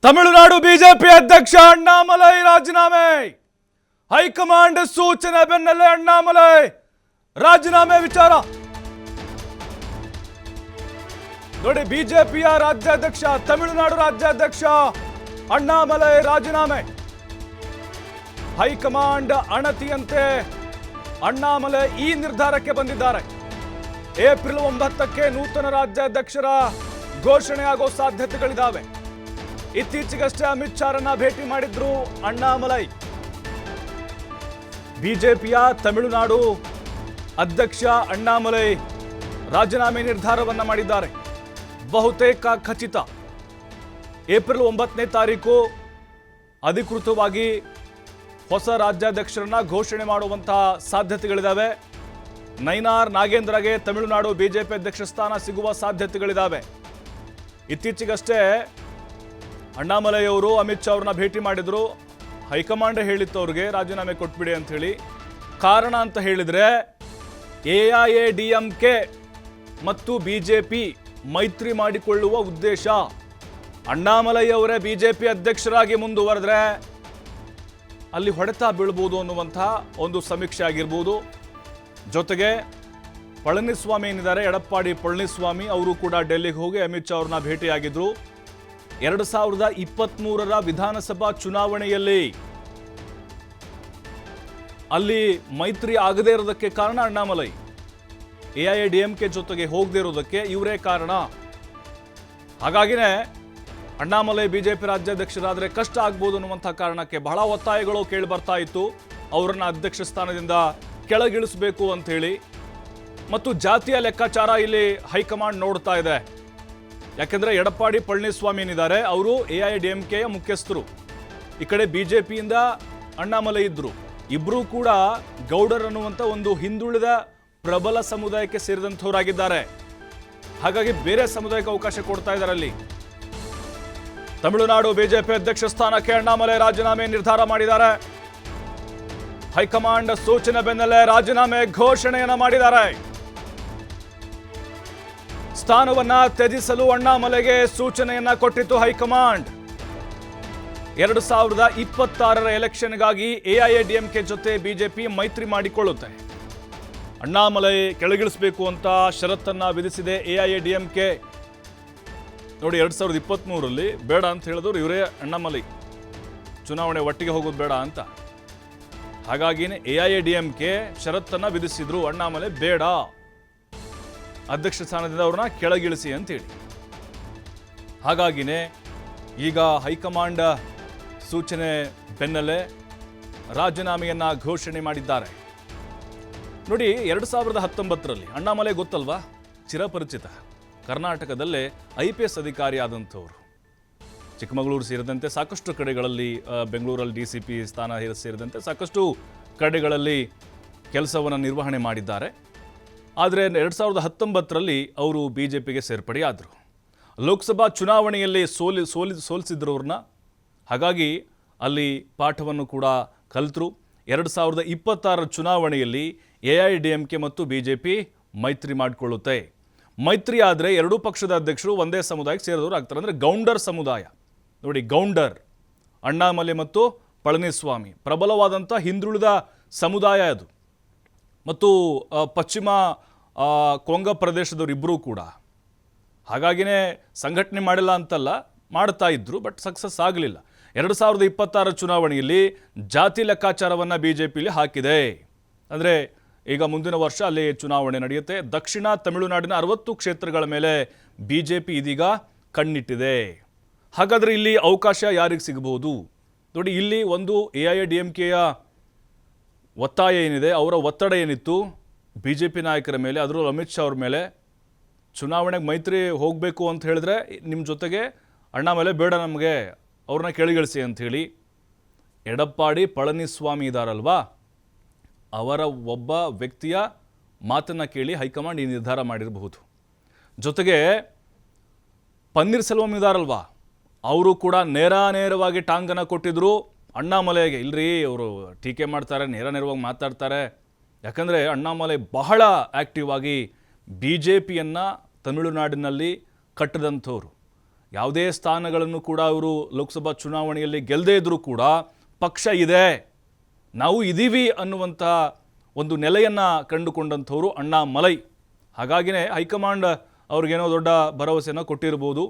Tamil Nadu BJP ಅಧ್ಯಕ್ಷ ಅಣ್ಣಾಮಲೈ ರಾಜೀನಾಮೆ. High command ಸೂಚನೆ ಬೆನ್ನಲ್ಲೇ ಅಣ್ಣಾಮಲೈ ರಾಜೀನಾಮೆ ವಿಚಾರ ನೋಡಿ. ಬಿಜೆಪಿಯ ರಾಜ್ಯಾಧ್ಯಕ್ಷ, ತಮಿಳುನಾಡು ರಾಜ್ಯಾಧ್ಯಕ್ಷ ಅಣ್ಣಾಮಲೈ ರಾಜೀನಾಮೆ. ಹೈಕಮಾಂಡ್ ಅಣತಿಯಂತೆ ಅಣ್ಣಾಮಲೈ ಈ ನಿರ್ಧಾರಕ್ಕೆ ಬಂದಿದ್ದಾರೆ. ಏಪ್ರಿಲ್ 9ಕ್ಕೆ ನೂತನ ರಾಜ್ಯಾಧ್ಯಕ್ಷರ ಘೋಷಣೆಯಾಗೋ ಸಾಧ್ಯತೆಗಳಿದ್ದಾವೆ. ಇತ್ತೀಚೆಗಷ್ಟೇ ಅಮಿತ್ ಶಾರನ್ನ ಭೇಟಿ ಮಾಡಿದ್ರು ಅಣ್ಣಾಮಲೈ. ಬಿಜೆಪಿಯ ತಮಿಳುನಾಡು ಅಧ್ಯಕ್ಷ ಅಣ್ಣಾಮಲೈ ರಾಜೀನಾಮೆ ನಿರ್ಧಾರವನ್ನ ಮಾಡಿದ್ದಾರೆ. ಬಹುತೇಕ ಖಚಿತ ಏಪ್ರಿಲ್ 9ನೇ ತಾರೀಕು ಅಧಿಕೃತವಾಗಿ ಹೊಸ ರಾಜ್ಯಾಧ್ಯಕ್ಷರನ್ನ ಘೋಷಣೆ ಮಾಡುವಂತಹ ಸಾಧ್ಯತೆಗಳಿದ್ದಾವೆ. ನೈನಾರ್ ನಾಗೇಂದ್ರಗೆ ತಮಿಳುನಾಡು ಬಿಜೆಪಿ ಅಧ್ಯಕ್ಷ ಸ್ಥಾನ ಸಿಗುವ ಸಾಧ್ಯತೆಗಳಿದ್ದಾವೆ. ಇತ್ತೀಚೆಗಷ್ಟೇ ಅಣ್ಣಾಮಲೈ ಅವರು ಅಮಿತ್ ಶಾ ಅವ್ರನ್ನ ಭೇಟಿ ಮಾಡಿದ್ರು. ಹೈಕಮಾಂಡ್ ಹೇಳಿತ್ತು ಅವ್ರಿಗೆ ರಾಜೀನಾಮೆ ಕೊಟ್ಬಿಡಿ ಅಂತ ಹೇಳಿ. ಕಾರಣ ಅಂತ ಹೇಳಿದ್ರೆ ಎಐಎಡಿಎಂಕೆ ಮತ್ತು ಬಿಜೆಪಿ ಮೈತ್ರಿ ಮಾಡಿಕೊಳ್ಳುವ ಉದ್ದೇಶ. ಅಣ್ಣಾಮಲೈ ಅವರೇ ಬಿಜೆಪಿ ಅಧ್ಯಕ್ಷರಾಗಿ ಮುಂದುವರೆದ್ರೆ ಅಲ್ಲಿ ಹೊಡೆತ ಬೀಳ್ಬೋದು ಅನ್ನುವಂತಹ ಒಂದು ಸಮೀಕ್ಷೆ ಆಗಿರ್ಬೋದು. ಜೊತೆಗೆ ಪಳನಿಸ್ವಾಮಿ ಏನಿದ್ದಾರೆ, ಎಡಪ್ಪಾಡಿ ಪಳನಿಸ್ವಾಮಿ ಅವರು ಕೂಡ ಡೆಲ್ಲಿಗೆ ಹೋಗಿ ಅಮಿತ್ ಶಾ ಅವ್ರನ್ನ ಭೇಟಿಯಾಗಿದ್ರು. 2023ರ ವಿಧಾನಸಭಾ ಚುನಾವಣೆಯಲ್ಲಿ ಅಲ್ಲಿ ಮೈತ್ರಿ ಆಗದೇ ಇರೋದಕ್ಕೆ ಕಾರಣ ಅಣ್ಣಾಮಲೈ. ಎಐಎಡಿಎಂಕೆ ಜೊತೆಗೆ ಹೋಗದೇ ಇರೋದಕ್ಕೆ ಇವರೇ ಕಾರಣ. ಹಾಗಾಗಿನೇ ಅಣ್ಣಾಮಲೈ ಬಿಜೆಪಿ ರಾಜ್ಯಾಧ್ಯಕ್ಷರಾದರೆ ಕಷ್ಟ ಆಗ್ಬೋದು ಅನ್ನುವಂಥ ಕಾರಣಕ್ಕೆ ಬಹಳ ಒತ್ತಾಯಗಳು ಕೇಳಿ ಬರ್ತಾ ಇತ್ತು. ಅವರನ್ನ ಅಧ್ಯಕ್ಷ ಸ್ಥಾನದಿಂದ ಕೆಳಗಿಳಿಸಬೇಕು ಅಂತ ಹೇಳಿ. ಮತ್ತು ಜಾತಿಯ ಲೆಕ್ಕಾಚಾರ ಇಲ್ಲಿ ಹೈಕಮಾಂಡ್ ನೋಡ್ತಾ ಇದೆ. ಯಾಕೆಂದ್ರೆ ಎಡಪ್ಪಾಡಿ ಪಳನಿಸ್ವಾಮಿ ಏನಿದ್ದಾರೆ ಅವರು ಎಐಎಡಿಎಂಕೆಯ ಮುಖ್ಯಸ್ಥರು. ಈ ಕಡೆ ಬಿಜೆಪಿಯಿಂದ ಅಣ್ಣಾಮಲೈ ಇದ್ರು. ಇಬ್ರು ಕೂಡ ಗೌಡರ್ ಅನ್ನುವಂಥ ಒಂದು ಹಿಂದುಳಿದ ಪ್ರಬಲ ಸಮುದಾಯಕ್ಕೆ ಸೇರಿದಂಥವರಾಗಿದ್ದಾರೆ. ಹಾಗಾಗಿ ಬೇರೆ ಸಮುದಾಯಕ್ಕೆ ಅವಕಾಶ ಕೊಡ್ತಾ ಇದ್ದಾರೆ ಅಲ್ಲಿ. ತಮಿಳುನಾಡು ಬಿಜೆಪಿ ಅಧ್ಯಕ್ಷ ಸ್ಥಾನಕ್ಕೆ ಅಣ್ಣಾಮಲೈ ರಾಜೀನಾಮೆ ನಿರ್ಧಾರ ಮಾಡಿದ್ದಾರೆ. ಹೈಕಮಾಂಡ್ ಸೂಚನೆ ಬೆನ್ನಲ್ಲೇ ರಾಜೀನಾಮೆ ಘೋಷಣೆಯನ್ನ ಮಾಡಿದ್ದಾರೆ. ಸ್ಥಾನವನ್ನ ತ್ಯಜಿಸಲು ಅಣ್ಣಾಮಲೈಗೆ ಸೂಚನೆಯನ್ನ ಕೊಟ್ಟಿತ್ತು ಹೈಕಮಾಂಡ್. 2026ರ ಎಲೆಕ್ಷನ್ಗಾಗಿ ಎಐಎಡಿಎಂಕೆ ಜೊತೆ ಬಿಜೆಪಿ ಮೈತ್ರಿ ಮಾಡಿಕೊಳ್ಳುತ್ತೆ. ಅಣ್ಣಾಮಲೈ ಕೆಳಗಿಳಿಸಬೇಕು ಅಂತ ಷರತ್ತನ್ನ ವಿಧಿಸಿದೆ ಎಐಎಡಿಎಂಕೆ. ನೋಡಿ, 2023ರಲ್ಲಿ ಬೇಡ ಅಂತ ಹೇಳಿದವರು ಇವರೇ ಅಣ್ಣಾಮಲೈ. ಚುನಾವಣೆ ಒಟ್ಟಿಗೆ ಹೋಗೋದು ಬೇಡ ಅಂತ. ಹಾಗಾಗಿನೇ ಎಐಎಡಿಎಂಕೆ ಷರತ್ತನ್ನ ವಿಧಿಸಿದ್ರು, ಅಣ್ಣಾಮಲೈ ಬೇಡ, ಅಧ್ಯಕ್ಷ ಸ್ಥಾನದಿಂದ ಅವ್ರನ್ನ ಕೆಳಗಿಳಿಸಿ ಅಂತೇಳಿ. ಹಾಗಾಗಿನೇ ಈಗ ಹೈಕಮಾಂಡ್ ಸೂಚನೆ ಬೆನ್ನಲ್ಲೇ ರಾಜೀನಾಮೆಯನ್ನ ಘೋಷಣೆ ಮಾಡಿದ್ದಾರೆ. ನೋಡಿ, 2019ರಲ್ಲಿ ಅಣ್ಣಾಮಲೈ ಗೊತ್ತಲ್ವಾ, ಚಿರಪರಿಚಿತ. ಕರ್ನಾಟಕದಲ್ಲೇ IPS ಅಧಿಕಾರಿ ಆದಂಥವ್ರು. ಚಿಕ್ಕಮಗಳೂರು ಸೇರಿದಂತೆ ಸಾಕಷ್ಟು ಕಡೆಗಳಲ್ಲಿ, ಬೆಂಗಳೂರಲ್ಲಿ DCP ಸ್ಥಾನ ಸೇರಿದಂತೆ ಸಾಕಷ್ಟು ಕಡೆಗಳಲ್ಲಿ ಕೆಲಸವನ್ನು ನಿರ್ವಹಣೆ ಮಾಡಿದ್ದಾರೆ. ಆದರೆ 2019ರಲ್ಲಿ ಅವರು ಬಿಜೆಪಿಗೆ ಸೇರ್ಪಡೆಯಾದರು. ಲೋಕಸಭಾ ಚುನಾವಣೆಯಲ್ಲಿ ಸೋಲಿಸಿದ್ರು ಅವ್ರನ್ನ. ಹಾಗಾಗಿ ಅಲ್ಲಿ ಪಾಠವನ್ನು ಕೂಡ ಕಲಿತರು. 2026ರ ಚುನಾವಣೆಯಲ್ಲಿ ಎಐಎಡಿಎಂಕೆ ಮತ್ತು ಬಿಜೆಪಿ ಮೈತ್ರಿ ಮಾಡಿಕೊಳ್ಳುತ್ತೆ. ಮೈತ್ರಿ ಆದರೆ ಎರಡೂ ಪಕ್ಷದ ಅಧ್ಯಕ್ಷರು ಒಂದೇ ಸಮುದಾಯಕ್ಕೆ ಸೇರಿದವರು ಆಗ್ತಾರೆ. ಅಂದರೆ ಗೌಂಡರ್ ಸಮುದಾಯ. ನೋಡಿ, ಗೌಂಡರ್ ಅಣ್ಣಾಮಲೈ ಮತ್ತು ಪಳನಿಸ್ವಾಮಿ ಪ್ರಬಲವಾದಂಥ ಹಿಂದುಳಿದ ಸಮುದಾಯ ಅದು. ಮತ್ತು ಪಶ್ಚಿಮ ಕೊಂಗ ಪ್ರದೇಶದವರು ಇಬ್ಬರೂ ಕೂಡ. ಹಾಗಾಗಿನೇ ಸಂಘಟನೆ ಮಾಡಿಲ್ಲ ಅಂತಲ್ಲ, ಮಾಡ್ತಾ ಇದ್ರು, ಬಟ್ ಸಕ್ಸಸ್ ಆಗಲಿಲ್ಲ. 2026ರ ಚುನಾವಣೆಯಲ್ಲಿ ಜಾತಿ ಲೆಕ್ಕಾಚಾರವನ್ನು ಬಿಜೆಪಿಲಿ ಹಾಕಿದೆ. ಅಂದರೆ ಈಗ ಮುಂದಿನ ವರ್ಷ ಅಲ್ಲಿ ಚುನಾವಣೆ ನಡೆಯುತ್ತೆ. ದಕ್ಷಿಣ ತಮಿಳುನಾಡಿನ 60 ಕ್ಷೇತ್ರಗಳ ಮೇಲೆ ಬಿಜೆಪಿ ಇದೀಗ ಕಣ್ಣಿಟ್ಟಿದೆ. ಹಾಗಾದರೆ ಇಲ್ಲಿ ಅವಕಾಶ ಯಾರಿಗೆ ಸಿಗಬಹುದು? ನೋಡಿ, ಇಲ್ಲಿ ಒಂದು ಎಐಎಡಿಎಂಕೆಯ ಒತ್ತಾಯ ಏನಿದೆ, ಅವರ ಒತ್ತಡ ಏನಿತ್ತು ಬಿಜೆಪಿ ನಾಯಕರ ಮೇಲೆ, ಅದರಲ್ಲೂ ಅಮಿತ್ ಶಾ ಅವ್ರ ಮೇಲೆ, ಚುನಾವಣೆಗೆ ಮೈತ್ರಿ ಹೋಗಬೇಕು ಅಂತ ಹೇಳಿದ್ರೆ ನಿಮ್ಮ ಜೊತೆಗೆ ಅಣ್ಣಾಮಲೈ ಬೇಡ, ನಮಗೆ ಅವ್ರನ್ನ ಕೆಳಗಿಳಿಸಿ ಅಂಥೇಳಿ. ಎಡಪ್ಪಾಡಿ ಪಳನಿಸ್ವಾಮಿ ಇದ್ದಾರಲ್ವಾ, ಅವರ ಒಬ್ಬ ವ್ಯಕ್ತಿಯ ಮಾತನ್ನು ಕೇಳಿ ಹೈಕಮಾಂಡ್ ಈ ನಿರ್ಧಾರ ಮಾಡಿರಬಹುದು. ಜೊತೆಗೆ ಪನ್ನೀರ್ ಸೆಲ್ವಂ ಇದ್ದಾರಲ್ವಾ, ಅವರು ಕೂಡ ನೇರವಾಗಿ ಟಾಂಗನ್ನು ಕೊಟ್ಟಿದ್ರು ಅಣ್ಣಾಮಲೈಗೆ. ಇಲ್ರಿ, ಅವರು ಟೀಕೆ ಮಾಡ್ತಾರೆ, ನೇರವಾಗಿ ಮಾತಾಡ್ತಾರೆ. ಯಾಕಂದರೆ ಅಣ್ಣಾಮಲೈ ಬಹಳ ಆ್ಯಕ್ಟಿವ್ ಆಗಿ ಬಿಜೆಪಿಯನ್ನು ತಮಿಳುನಾಡಿನಲ್ಲಿ ಕಟ್ಟಿದಂಥವ್ರು. ಯಾವುದೇ ಸ್ಥಾನಗಳನ್ನು ಕೂಡ ಅವರು ಲೋಕಸಭಾ ಚುನಾವಣೆಯಲ್ಲಿ ಗೆಲ್ಲದೇ ಇದ್ದರೂ ಕೂಡ ಪಕ್ಷ ಇದೆ, ನಾವು ಇದ್ದೀವಿ ಅನ್ನುವಂಥ ಒಂದು ನೆಲೆಯನ್ನು ಕಂಡುಕೊಂಡಂಥವ್ರು ಅಣ್ಣಾಮಲೈ. ಹಾಗಾಗಿನೇ ಹೈಕಮಾಂಡ್ ಅವ್ರಿಗೇನೋ ದೊಡ್ಡ ಭರವಸೆಯನ್ನು ಕೊಟ್ಟಿರ್ಬೋದು.